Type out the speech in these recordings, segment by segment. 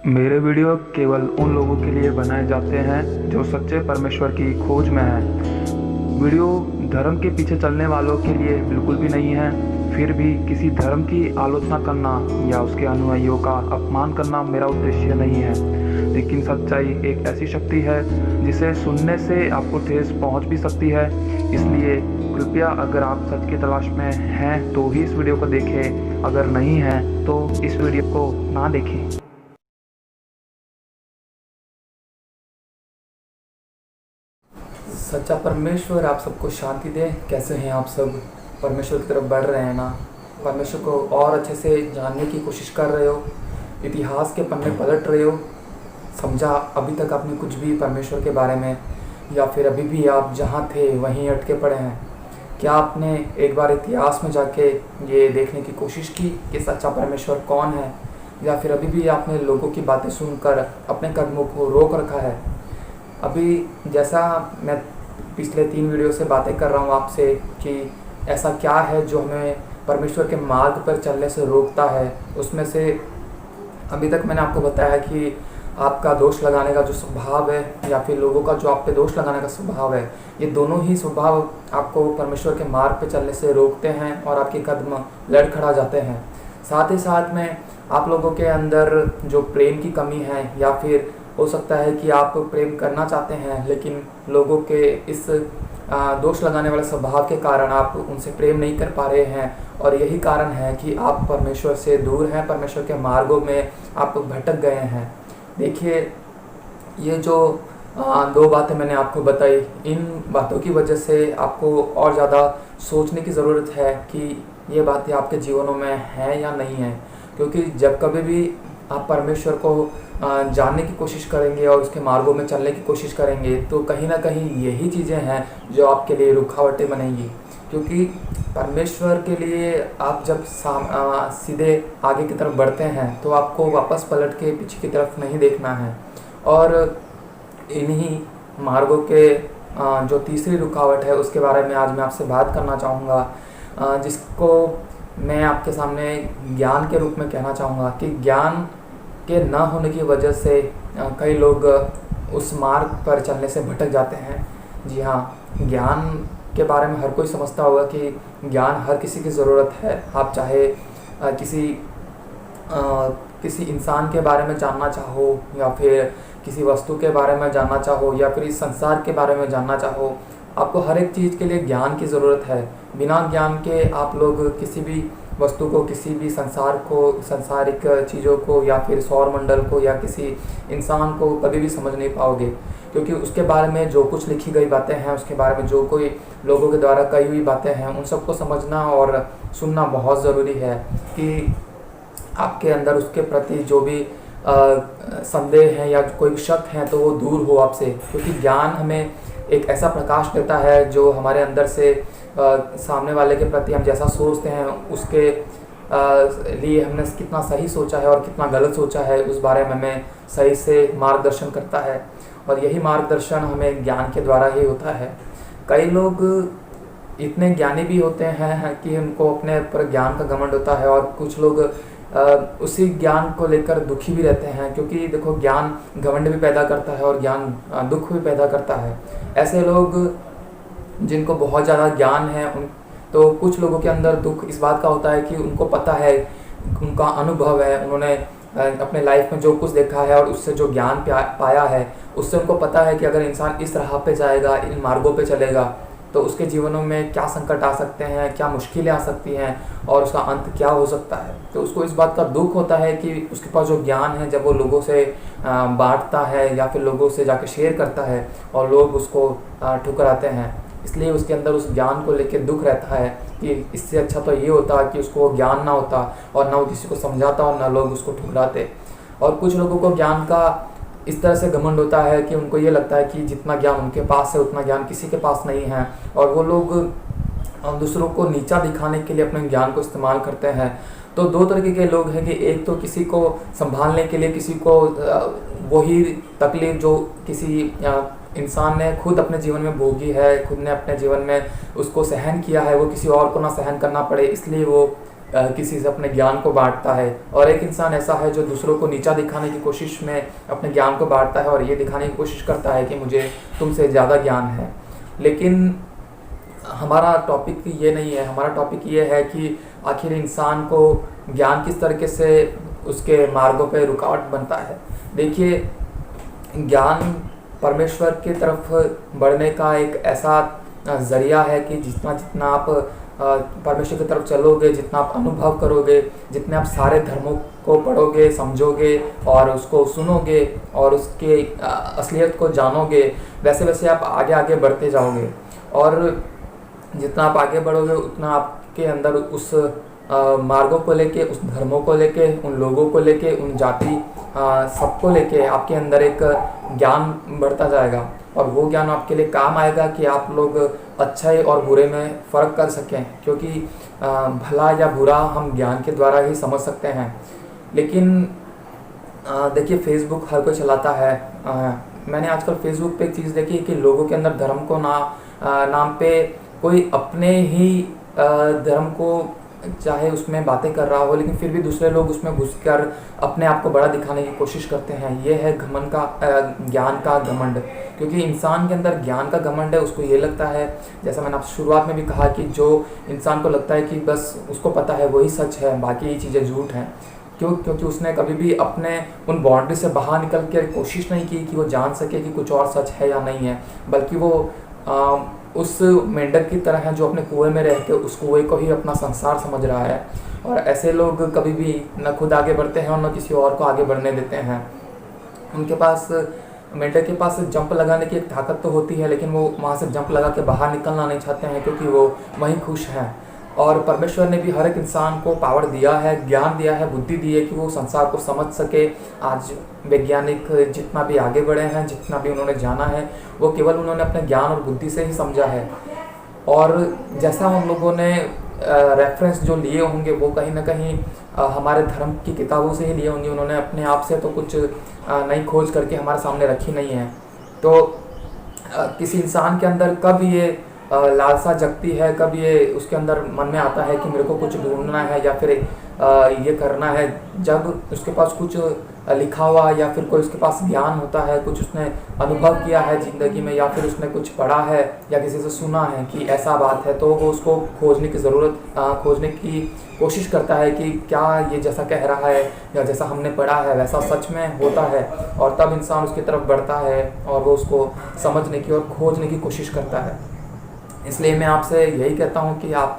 मेरे वीडियो केवल उन लोगों के लिए बनाए जाते हैं जो सच्चे परमेश्वर की खोज में हैं। वीडियो धर्म के पीछे चलने वालों के लिए बिल्कुल भी नहीं है। फिर भी किसी धर्म की आलोचना करना या उसके अनुयायियों का अपमान करना मेरा उद्देश्य नहीं है। लेकिन सच्चाई एक ऐसी शक्ति है जिसे सुनने से आपको ठेस पहुंच भी सकती है। इसलिए कृपया अगर आप सच की तलाश में हैं तो ही इस वीडियो को देखें, अगर नहीं हैं तो इस वीडियो को ना देखें। सच्चा परमेश्वर आप सबको शांति दे। कैसे हैं आप सब? परमेश्वर की तरफ बढ़ रहे हैं ना? परमेश्वर को और अच्छे से जानने की कोशिश कर रहे हो? इतिहास के पन्ने पलट रहे हो? समझा अभी तक आपने कुछ भी परमेश्वर के बारे में, या फिर अभी भी आप जहाँ थे वहीं अटके पड़े हैं? क्या आपने एक बार इतिहास में जाके ये देखने की कोशिश की कि सच्चा परमेश्वर कौन है, या फिर अभी भी आपने लोगों की बातें सुनकर अपने कदमों को रोक रखा है? अभी जैसा मैं पिछले 3 वीडियो से बातें कर रहा हूँ आपसे कि ऐसा क्या है जो हमें परमेश्वर के मार्ग पर चलने से रोकता है, उसमें से अभी तक मैंने आपको बताया कि आपका दोष लगाने का जो स्वभाव है, या फिर लोगों का जो आप पे दोष लगाने का स्वभाव है, ये दोनों ही स्वभाव आपको परमेश्वर के मार्ग पे चलने से रोकते हैं और आपके कदम लड़खड़ा जाते हैं। साथ ही साथ में आप लोगों के अंदर जो प्रेम की कमी है, या फिर हो सकता है कि आप प्रेम करना चाहते हैं लेकिन लोगों के इस दोष लगाने वाले स्वभाव के कारण आप उनसे प्रेम नहीं कर पा रहे हैं, और यही कारण है कि आप परमेश्वर से दूर हैं, परमेश्वर के मार्गों में आप भटक गए हैं। देखिए, ये जो 2 बातें मैंने आपको बताई, इन बातों की वजह से आपको और ज़्यादा सोचने की ज़रूरत है कि ये बातें आपके जीवनों में हैं या नहीं हैं। क्योंकि जब कभी भी आप परमेश्वर को जानने की कोशिश करेंगे और उसके मार्गों में चलने की कोशिश करेंगे, तो कहीं ना कहीं यही चीज़ें हैं जो आपके लिए रुकावटें बनेंगी। क्योंकि परमेश्वर के लिए आप जब सीधे आगे की तरफ बढ़ते हैं तो आपको वापस पलट के पीछे की तरफ नहीं देखना है। और इन्हीं मार्गों के जो तीसरी रुकावट है उसके बारे में आज मैं आपसे बात करना चाहूँगा, जिसको मैं आपके सामने ज्ञान के रूप में कहना चाहूँगा कि ज्ञान के न होने की वजह से कई लोग उस मार्ग पर चलने से भटक जाते हैं। जी हाँ, ज्ञान के बारे में हर कोई समझता होगा कि ज्ञान हर किसी की ज़रूरत है। आप चाहे किसी इंसान के बारे में जानना चाहो, या फिर किसी वस्तु के बारे में जानना चाहो, या फिर इस संसार के बारे में जानना चाहो, आपको हर एक चीज़ के लिए ज्ञान की ज़रूरत है। बिना ज्ञान के आप लोग किसी भी वस्तु को, किसी भी संसार को, सांसारिक चीज़ों को, या फिर सौरमंडल को, या किसी इंसान को कभी भी समझ नहीं पाओगे। क्योंकि उसके बारे में जो कुछ लिखी गई बातें हैं, उसके बारे में जो कोई लोगों के द्वारा कही हुई बातें हैं, उन सबको समझना और सुनना बहुत ज़रूरी है कि आपके अंदर उसके प्रति जो भी संदेह है या कोई शक है तो वो दूर हो आपसे। क्योंकि ज्ञान हमें एक ऐसा प्रकाश देता है जो हमारे अंदर से सामने वाले के प्रति हम जैसा सोचते हैं उसके लिए हमने कितना सही सोचा है और कितना गलत सोचा है, उस बारे में हमें सही से मार्गदर्शन करता है। और यही मार्गदर्शन हमें ज्ञान के द्वारा ही होता है। कई लोग इतने ज्ञानी भी होते हैं कि उनको अपने पर ज्ञान का घमंड होता है, और कुछ लोग उसी ज्ञान को लेकर दुखी भी रहते हैं। क्योंकि देखो, ज्ञान घमंड भी पैदा करता है और ज्ञान दुख भी पैदा करता है। ऐसे लोग जिनको बहुत ज़्यादा ज्ञान है तो कुछ लोगों के अंदर दुख इस बात का होता है कि उनको पता है, उनका अनुभव है, उन्होंने अपने लाइफ में जो कुछ देखा है और उससे जो ज्ञान पाया है, उससे उनको पता है कि अगर इंसान इस राह पे जाएगा, इन मार्गों पे चलेगा, तो उसके जीवनों में क्या संकट आ सकते हैं, क्या मुश्किलें आ सकती हैं, और उसका अंत क्या हो सकता है। तो उसको इस बात का दुख होता है कि उसके पास जो ज्ञान है, जब वो लोगों से बांटता है या फिर लोगों से जाके शेयर करता है और लोग उसको ठुकराते हैं, इसलिए उसके अंदर उस ज्ञान को लेकर दुख रहता है कि इससे अच्छा तो ये होता कि उसको ज्ञान ना होता, और ना वो किसी को समझाता और ना लोग उसको ठुकराते। और कुछ लोगों को ज्ञान का इस तरह से घमंड होता है कि उनको ये लगता है कि जितना ज्ञान उनके पास है उतना ज्ञान किसी के पास नहीं है, और वो लोग दूसरों को नीचा दिखाने के लिए अपने ज्ञान को इस्तेमाल करते हैं। तो 2 तरीके के लोग हैं कि एक तो किसी को संभालने के लिए, किसी को वही तकलीफ जो किसी इंसान ने खुद अपने जीवन में भोगी है, खुद ने अपने जीवन में उसको सहन किया है, वो किसी और को ना सहन करना पड़े, इसलिए वो किसी से अपने ज्ञान को बांटता है, और एक इंसान ऐसा है जो दूसरों को नीचा दिखाने की कोशिश में अपने ज्ञान को बांटता है और ये दिखाने की कोशिश करता है कि मुझे तुमसे ज़्यादा ज्ञान है। लेकिन हमारा टॉपिक ये नहीं है, हमारा टॉपिक ये है कि आखिर इंसान को ज्ञान किस तरीके से उसके मार्गों पे रुकावट बनता है। देखिए, ज्ञान परमेश्वर की तरफ बढ़ने का एक ऐसा ज़रिया है कि जितना जितना आप परमेश्वर की तरफ चलोगे, जितना आप अनुभव करोगे, जितने आप सारे धर्मों को पढ़ोगे, समझोगे और उसको सुनोगे और उसके असलियत को जानोगे, वैसे वैसे आप आगे आगे बढ़ते जाओगे। और जितना आप आगे बढ़ोगे उतना आपके अंदर उस मार्गों को लेके, उस धर्मों को लेके, उन लोगों को लेके, उन जाति सबको लेके आपके अंदर एक ज्ञान बढ़ता जाएगा। और वो ज्ञान आपके लिए काम आएगा कि आप लोग अच्छाई और बुरे में फ़र्क कर सकें, क्योंकि भला या बुरा हम ज्ञान के द्वारा ही समझ सकते हैं। लेकिन देखिए, फेसबुक हर कोई चलाता है। मैंने आजकल फेसबुक पे एक चीज़ देखी कि लोगों के अंदर धर्म को नाम पे कोई अपने ही धर्म को चाहे उसमें बातें कर रहा हो, लेकिन फिर भी दूसरे लोग उसमें घुसकर अपने आप को बड़ा दिखाने की कोशिश करते हैं। ये है घमंड का, ज्ञान का घमंड। क्योंकि इंसान के अंदर ज्ञान का घमंड है, उसको ये लगता है, जैसा मैंने आपसे शुरुआत में भी कहा, कि जो इंसान को लगता है कि बस उसको पता है वही सच है, बाकी ये चीज़ें झूठ हैं। क्योंकि उसने कभी भी अपने उन बाउंड्री से बाहर निकल के कोशिश नहीं की कि वो जान सके कि कुछ और सच है या नहीं है, बल्कि वो उस मेंढक की तरह है जो अपने कुएं में रह के उस कुएं को ही अपना संसार समझ रहा है। और ऐसे लोग कभी भी न खुद आगे बढ़ते हैं और न किसी और को आगे बढ़ने देते हैं। उनके पास, मेंढक के पास जंप लगाने की एक ताकत तो होती है, लेकिन वो वहाँ से जंप लगा के बाहर निकलना नहीं चाहते हैं, क्योंकि वो वहीं खुश हैं। और परमेश्वर ने भी हर एक इंसान को पावर दिया है, ज्ञान दिया है, बुद्धि दी है कि वो संसार को समझ सके। आज वैज्ञानिक जितना भी आगे बढ़े हैं, जितना भी उन्होंने जाना है, वो केवल उन्होंने अपने ज्ञान और बुद्धि से ही समझा है। और जैसा उन लोगों ने रेफरेंस जो लिए होंगे वो कहीं ना कहीं हमारे धर्म की किताबों से ही लिए होंगे। उन्होंने अपने आप से तो कुछ नई खोज करके हमारे सामने रखी नहीं है। तो किसी इंसान के अंदर कब ये लालसा जगती है, कब ये उसके अंदर मन में आता है कि मेरे को कुछ ढूंढना है या फिर ये करना है, जब उसके पास कुछ लिखा हुआ या फिर कोई उसके पास ज्ञान होता है, कुछ उसने अनुभव किया है ज़िंदगी में, या फिर उसने कुछ पढ़ा है या किसी से सुना है कि ऐसा बात है, तो वो उसको खोजने की कोशिश करता है कि क्या ये जैसा कह रहा है या जैसा हमने पढ़ा है वैसा सच में होता है। और तब इंसान उसकी तरफ बढ़ता है और वो उसको समझने की और खोजने की कोशिश करता है। इसलिए मैं आपसे यही कहता हूँ कि आप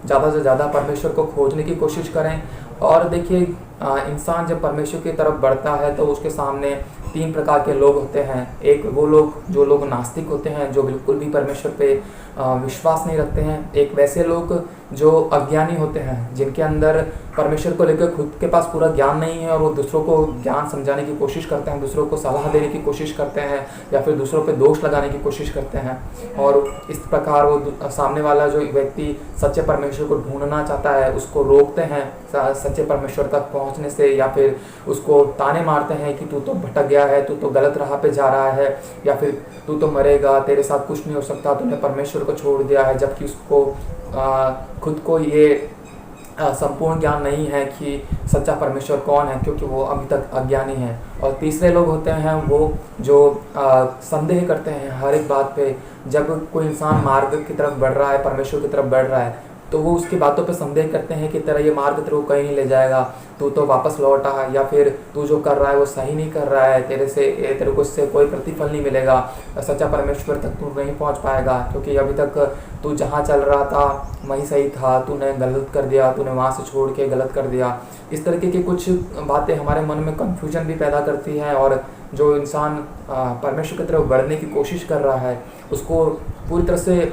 ज़्यादा से ज़्यादा परमेश्वर को खोजने की कोशिश करें। और देखिए, इंसान जब परमेश्वर की तरफ बढ़ता है तो उसके सामने 3 प्रकार के लोग होते हैं। एक वो लोग जो लोग नास्तिक होते हैं, जो बिल्कुल भी परमेश्वर पे विश्वास नहीं रखते हैं। एक वैसे लोग जो अज्ञानी होते हैं, जिनके अंदर परमेश्वर को लेकर खुद के पास पूरा ज्ञान नहीं है और वो दूसरों को ज्ञान समझाने की कोशिश करते हैं, दूसरों को सलाह देने की कोशिश करते हैं या फिर दूसरों पे दोष लगाने की कोशिश करते हैं। और इस प्रकार वो सामने वाला जो व्यक्ति सच्चे परमेश्वर को ढूंढना चाहता है उसको रोकते हैं सच्चे परमेश्वर तक पहुंचने से, या फिर उसको ताने मारते हैं कि तू तो भटक गया है, तू तो गलत राह पे जा रहा है, या फिर तू तो मरेगा, तेरे साथ कुछ नहीं हो सकता, तूने परमेश्वर को छोड़ दिया है। जबकि उसको खुद को ये संपूर्ण ज्ञान नहीं है कि सच्चा परमेश्वर कौन है, क्योंकि वो अभी तक अज्ञानी है। और तीसरे लोग होते हैं वो जो संदेह करते हैं हर एक बात पे। जब कोई इंसान मार्ग की तरफ बढ़ रहा है, परमेश्वर की तरफ बढ़ रहा है, तो वो उसकी बातों पे संदेह करते हैं कि तेरा ये मार्ग तेरे को कहीं नहीं ले जाएगा, तू तो वापस लौट आ, या फिर तू जो कर रहा है वो सही नहीं कर रहा है, तेरे को इससे कोई प्रतिफल नहीं मिलेगा, सच्चा परमेश्वर तक तू नहीं पहुंच पाएगा, क्योंकि अभी तक तू जहाँ चल रहा था वहीं सही था, तूने गलत कर दिया, तूने वहाँ से छोड़ के गलत कर दिया। इस तरीके की कुछ बातें हमारे मन में कन्फ्यूजन भी पैदा करती हैं। और जो इंसान परमेश्वर की तरफ बढ़ने की कोशिश कर रहा है उसको पूरी तरह से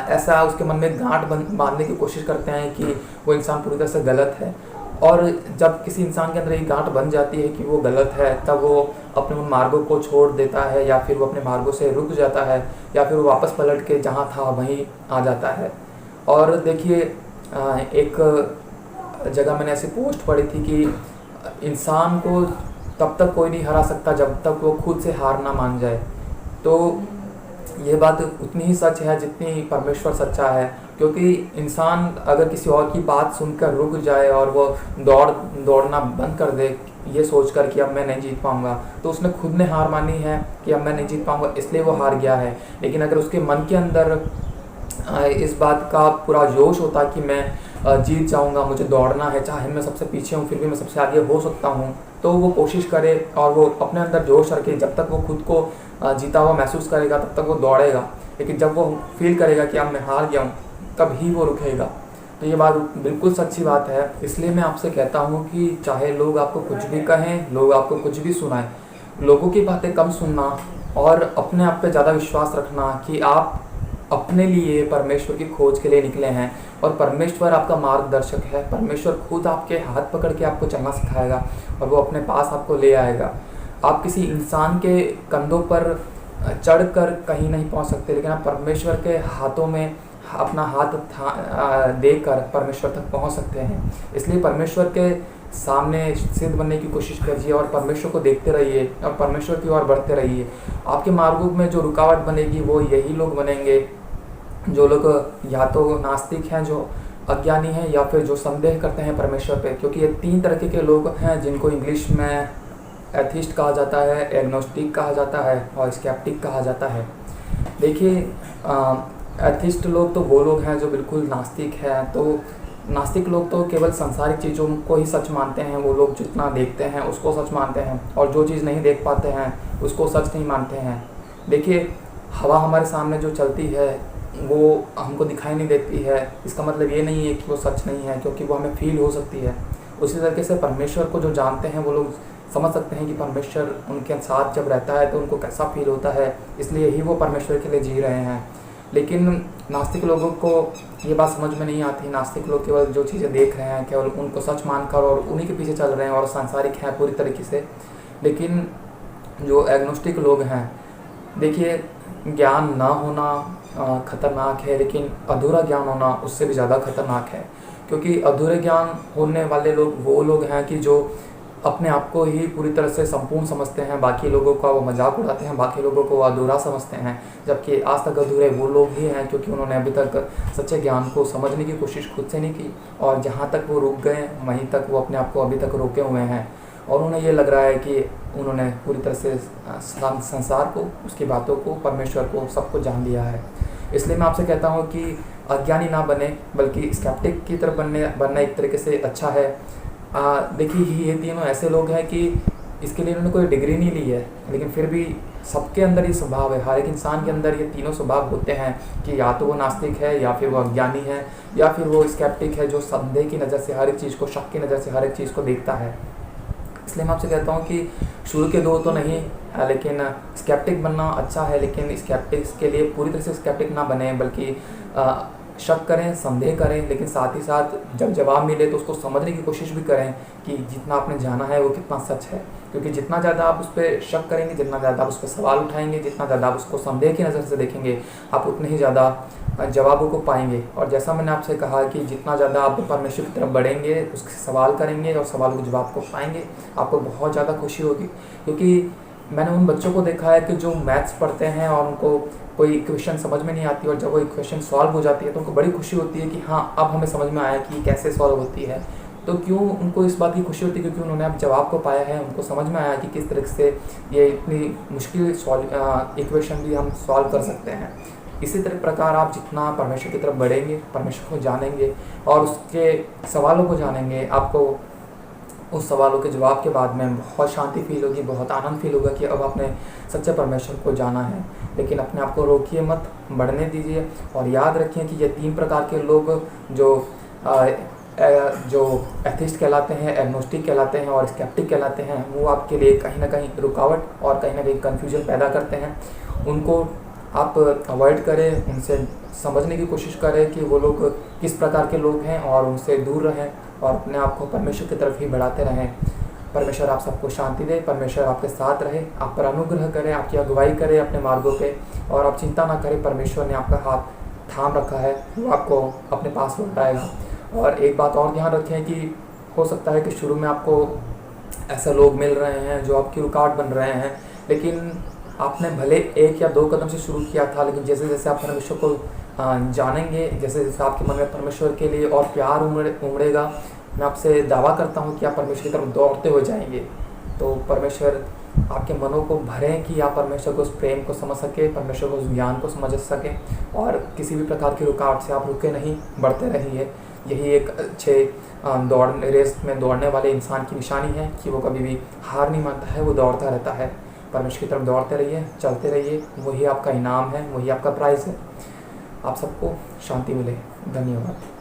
ऐसा उसके मन में गांठ बांधने की कोशिश करते हैं कि वो इंसान पूरी तरह से गलत है। और जब किसी इंसान के अंदर ये गांठ बन जाती है कि वो गलत है, तब वो अपने उन मार्गों को छोड़ देता है, या फिर वो अपने मार्गों से रुक जाता है, या फिर वो वापस पलट के जहाँ था वहीं आ जाता है। और देखिए, एक जगह मैंने ऐसी पोस्ट पढ़ी थी कि इंसान को तब तक कोई नहीं हरा सकता जब तक वो खुद से हार ना मान जाए। तो ये बात उतनी ही सच है जितनी परमेश्वर सच्चा है। क्योंकि इंसान अगर किसी और की बात सुनकर रुक जाए और वो दौड़ना बंद कर दे ये सोचकर कि अब मैं नहीं जीत पाऊंगा, तो उसने खुद ने हार मानी है कि अब मैं नहीं जीत पाऊंगा, इसलिए वो हार गया है। लेकिन अगर उसके मन के अंदर इस बात का पूरा जोश होता कि मैं जीत जाऊंगा, मुझे दौड़ना है, चाहे मैं सबसे पीछे हूँ फिर भी मैं सबसे आगे हो सकता हूँ, तो वो कोशिश करे और वो अपने अंदर जोश रखे। जब तक वो खुद को जीता हुआ महसूस करेगा तब तक वो दौड़ेगा, लेकिन जब वो फील करेगा कि अब मैं हार गया हूँ तभी वो रुकेगा। तो ये बात बिल्कुल सच्ची बात है। इसलिए मैं आपसे कहता हूँ कि चाहे लोग आपको कुछ भी कहें, लोग आपको कुछ भी सुनाएं, लोगों की बातें कम सुनना और अपने आप पे ज़्यादा विश्वास रखना कि आप अपने लिए परमेश्वर की खोज के लिए निकले हैं और परमेश्वर आपका मार्गदर्शक है। परमेश्वर खुद आपके हाथ पकड़ के आपको चलना सिखाएगा और वो अपने पास आपको ले आएगा। आप किसी इंसान के कंधों पर चढ़कर कहीं नहीं पहुंच सकते, लेकिन आप परमेश्वर के हाथों में अपना हाथ देकर परमेश्वर तक पहुंच सकते हैं। इसलिए परमेश्वर के सामने सिद्ध बनने की कोशिश कीजिए और परमेश्वर को देखते रहिए और परमेश्वर की ओर बढ़ते रहिए। आपके मार्गों में जो रुकावट बनेगी वो यही लोग बनेंगे जो लोग या तो नास्तिक हैं, जो अज्ञानी हैं, या फिर जो संदेह करते हैं परमेश्वर पे। क्योंकि ये 3 तरह के लोग हैं जिनको इंग्लिश में एथिस्ट कहा जाता है, एग्नोस्टिक कहा जाता है और स्केप्टिक कहा जाता है। देखिए, एथिस्ट लोग तो वो लोग हैं जो बिल्कुल नास्तिक हैं। तो नास्तिक लोग तो केवल सांसारिक चीज़ों को ही सच मानते हैं। वो लोग जितना देखते हैं उसको सच मानते हैं और जो चीज़ नहीं देख पाते हैं उसको सच नहीं मानते हैं। देखिए, हवा हमारे सामने जो चलती है वो हमको दिखाई नहीं देती है, इसका मतलब ये नहीं है कि वो सच नहीं है, क्योंकि वो हमें फील हो सकती है। उसी तरीके से परमेश्वर को जो जानते हैं वो लोग समझ सकते हैं कि परमेश्वर उनके साथ जब रहता है तो उनको कैसा फील होता है, इसलिए ही वो परमेश्वर के लिए जी रहे हैं। लेकिन नास्तिक लोगों को ये बात समझ में नहीं आती। नास्तिक लोग केवल जो चीज़ें देख रहे हैं केवल उनको सच मानकर और उन्हीं के पीछे चल रहे हैं और सांसारिक हैं पूरी तरीके से। लेकिन जो एग्नोस्टिक लोग हैं, देखिए, ज्ञान ना होना खतरनाक है, लेकिन अधूरा ज्ञान होना उससे भी ज़्यादा खतरनाक है। क्योंकि अधूरे ज्ञान होने वाले लोग वो लोग हैं कि जो अपने आप को ही पूरी तरह से संपूर्ण समझते हैं, बाकी लोगों का वो मजाक उड़ाते हैं, बाकी लोगों को अधूरा समझते हैं। जबकि आज तक अधूरे वो लोग ही हैं क्योंकि उन्होंने अभी तक सच्चे ज्ञान को समझने की कोशिश खुद से नहीं की, और जहाँ तक वो रुक गए वहीं तक वो अपने आप को अभी तक रोके हुए हैं। और उन्हें ये लग रहा है कि उन्होंने पूरी तरह से संसार को, उसकी बातों को, परमेश्वर को, सबको जान लिया है। इसलिए मैं आपसे कहता हूँ कि अज्ञानी ना बने, बल्कि स्केप्टिक की तरफ बनना एक तरीके से अच्छा है। देखिए, ये तीनों ऐसे लोग हैं कि इसके लिए उन्होंने कोई डिग्री नहीं ली है, लेकिन फिर भी सबके अंदर ये स्वभाव है। हर एक इंसान के अंदर ये तीनों स्वभाव होते हैं कि या तो वो नास्तिक है, या फिर वो अज्ञानी है, या फिर वो स्केप्टिक है जो संदेह की नज़र से हर एक चीज़ को, शक की नज़र से हर एक चीज़ को देखता है। इसलिए मैं आपसे कहता हूँ कि शुरू के 2 तो नहीं, लेकिन स्केप्टिक बनना अच्छा है, लेकिन स्केप्टिक्स के लिए पूरी तरह से स्केप्टिक ना बने, बल्कि शक करें, संदेह करें, लेकिन साथ ही साथ जब जवाब मिले तो उसको समझने की कोशिश भी करें कि जितना आपने जाना है वो कितना सच है। क्योंकि जितना ज़्यादा आप उस पर शक करेंगे, जितना ज़्यादा आप उस पर सवाल उठाएंगे, जितना ज़्यादा आप उसको संदेह की नज़र से देखेंगे, आप उतने ही ज़्यादा जवाबों को पाएंगे। और जैसा मैंने आपसे कहा कि जितना ज़्यादा आप परमेश्वर की तरफ बढ़ेंगे, उससे सवाल करेंगे और सवालों के जवाब को पाएंगे, आपको बहुत ज़्यादा खुशी होगी। क्योंकि मैंने उन बच्चों को देखा है कि जो मैथ्स पढ़ते हैं और उनको कोई इक्वेशन समझ में नहीं आती, और जब वो इक्वेशन सॉल्व हो जाती है तो उनको बड़ी खुशी होती है कि हाँ, अब हमें समझ में आया कि कैसे सॉल्व होती है। तो क्यों उनको इस बात की खुशी होती है? क्योंकि उन्होंने अब जवाब को पाया है, उनको समझ में आया कि किस तरह से ये इतनी मुश्किल इक्वेशन भी हम सॉल्व कर सकते हैं। इसी तरह प्रकार आप जितना परमेश्वर की तरफ बढ़ेंगे, परमेश्वर को जानेंगे और उसके सवालों को जानेंगे, आपको उस सवालों के जवाब के बाद में बहुत शांति फील होगी, बहुत आनंद फील होगा कि अब आपने सच्चे परमेश्वर को जाना है। लेकिन अपने आप को रोकिए मत, बढ़ने दीजिए। और याद रखिए कि ये 3 प्रकार के लोग जो एथिस्ट कहलाते हैं, एग्नोस्टिक कहलाते हैं और स्केप्टिक कहलाते हैं, वो आपके लिए कहीं ना कहीं रुकावट और कहीं ना कहीं कन्फ्यूजन पैदा करते हैं। उनको आप अवॉइड करें, उनसे समझने की कोशिश करें कि वो लोग किस प्रकार के लोग हैं और उनसे दूर रहें और अपने आप को परमेश्वर की तरफ ही बढ़ाते रहें। परमेश्वर आप सबको शांति दे, परमेश्वर आपके साथ रहे, आप पर अनुग्रह करे, आपकी अगुवाई करे अपने मार्गों पे, और आप चिंता ना करें, परमेश्वर ने आपका हाथ थाम रखा है, वो आपको अपने पास लौटाएगा। और एक बात और ध्यान रखें कि हो सकता है कि शुरू में आपको ऐसे लोग मिल रहे हैं जो आपकी रुकावट बन रहे हैं, लेकिन आपने भले 1 या 2 कदम से शुरू किया था, लेकिन जैसे जैसे आप परमेश्वर को जानेंगे, जैसे जैसे आपके मन में परमेश्वर के लिए और प्यार उमड़ेगा, मैं आपसे दावा करता हूँ कि आप परमेश्वर की तरफ दौड़ते हो जाएंगे। तो परमेश्वर आपके मनों को भरें कि आप परमेश्वर को उस प्रेम को समझ सकें, परमेश्वर को उस ज्ञान को समझ सकें और किसी भी प्रकार की रुकावट से आप रुके नहीं, बढ़ते रहिए। यही एक अच्छे रेस में दौड़ने वाले इंसान की निशानी है कि वो कभी भी हार नहीं मानता है, वो दौड़ता रहता है। परमेश्वर की तरफ दौड़ते रहिए, चलते रहिए, वही आपका इनाम है, वही आपका प्राइज़ है। आप सबको शांति मिले। धन्यवाद।